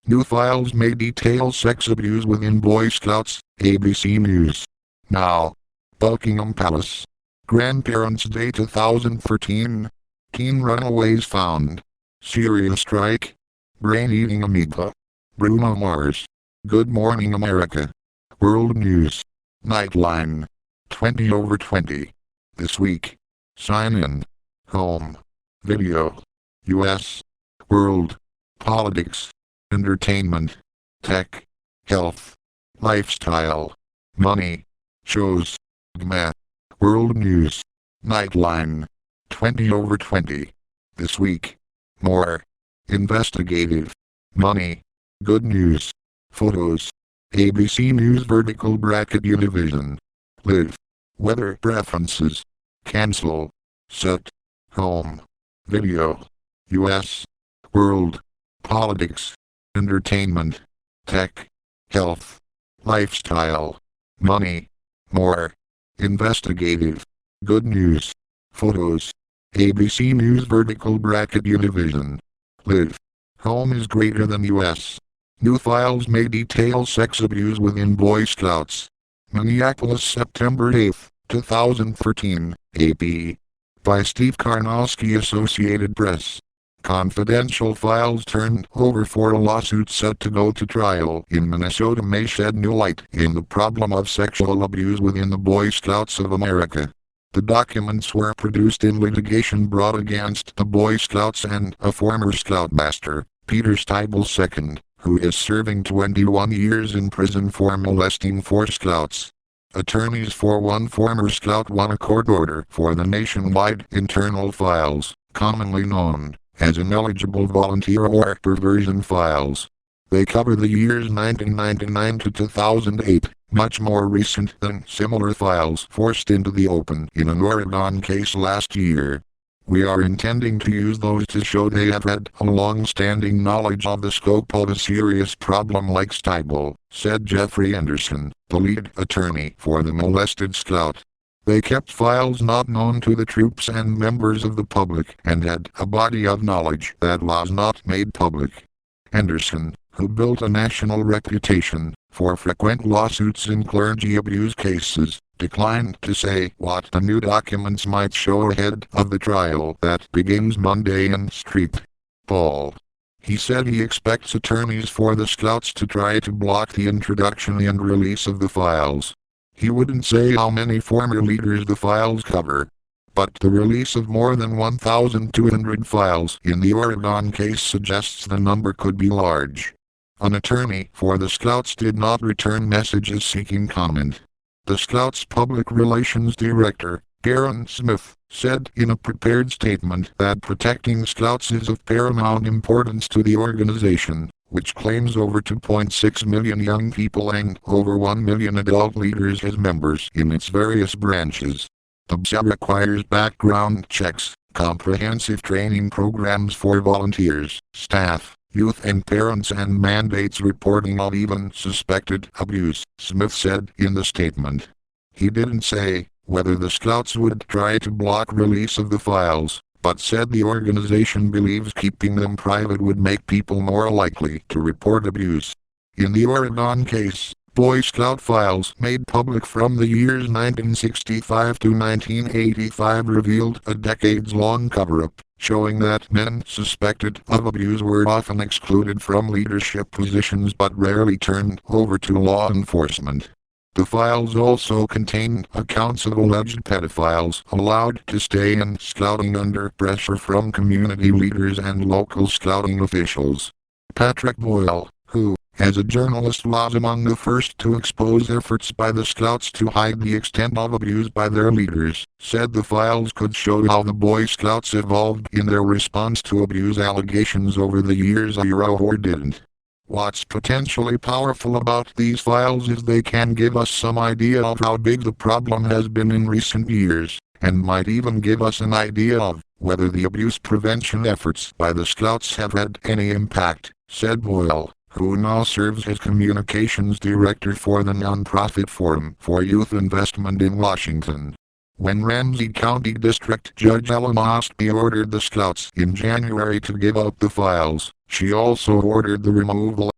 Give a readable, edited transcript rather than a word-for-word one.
New files may detail sex abuse within Boy Scouts, ABC News. Now, Buckingham Palace. Grandparents' Day 2013. Teen runaways found. Syria strike. Brain-eating amoeba. Bruno Mars. Good Morning America. World News. Nightline. 20/20. This week. Sign in. Home. Video. U.S. World. Politics. Entertainment. Tech. Health. Lifestyle. Money. Shows. GMA. World News. Nightline. 20/20. This week. More. Investigative. Money. Good news. Photos. ABC News vertical bracket Univision. Live. Weather preferences. Cancel. Set. Home. Video. U.S. World. Politics. Entertainment. Tech. Health. Lifestyle. Money. More. Investigative. Good news. Photos. ABC News vertical bracket Univision. Live. Home is greater than U.S. New files may detail sex abuse within Boy Scouts. Minneapolis, September 8, 2013, AP. By Steve Karnowski, Associated Press. Confidential files turned over for a lawsuit set to go to trial in Minnesota may shed new light in the problem of sexual abuse within the Boy Scouts of America. The documents were produced in litigation brought against the Boy Scouts and a former Scoutmaster, Peter Steibel II, who is serving 21 years in prison for molesting 4 Scouts. Attorneys for one former Scout won a court order for the nationwide internal files, commonly known as ineligible volunteer or perversion files. They cover the years 1999 to 2008, much more recent than similar files forced into the open in an Oregon case last year. We are intending to use those to show they have had a long-standing knowledge of the scope of a serious problem like Steibel, said Jeffrey Anderson, the lead attorney for the molested Scout. They kept files not known to the troops and members of the public and had a body of knowledge that was not made public. Anderson, who built a national reputation for frequent lawsuits in clergy abuse cases, declined to say what the new documents might show ahead of the trial that begins Monday in St. Paul. He said he expects attorneys for the Scouts to try to block the introduction and release of the files. He wouldn't say how many former leaders the files cover, but the release of more than 1,200 files in the Oregon case suggests the number could be large. An attorney for the Scouts did not return messages seeking comment. The Scouts' public relations director, Karen Smith, said in a prepared statement that protecting Scouts is of paramount importance to the organization, which claims over 2.6 million young people and over 1 million adult leaders as members in its various branches. The BSA requires background checks, comprehensive training programs for volunteers, staff, youth and parents, and mandates reporting of even suspected abuse, Smith said in the statement. He didn't say whether the Scouts would try to block release of the files, but said the organization believes keeping them private would make people more likely to report abuse. In the Oregon case, Boy Scout files made public from the years 1965 to 1985 revealed a decades-long cover-up, showing that men suspected of abuse were often excluded from leadership positions but rarely turned over to law enforcement. The files also contain accounts of alleged pedophiles allowed to stay in Scouting under pressure from community leaders and local Scouting officials. Patrick Boyle, who, as a journalist, was among the first to expose efforts by the Scouts to hide the extent of abuse by their leaders, said the files could show how the Boy Scouts evolved in their response to abuse allegations over the years or didn't. What's potentially powerful about these files is they can give us some idea of how big the problem has been in recent years, and might even give us an idea of whether the abuse prevention efforts by the Scouts have had any impact, said Boyle, who now serves as communications director for the nonprofit Forum for Youth Investment in Washington. When Ramsey County District Judge Ellen Ostby ordered the Scouts in January to give up the files, she also ordered the removal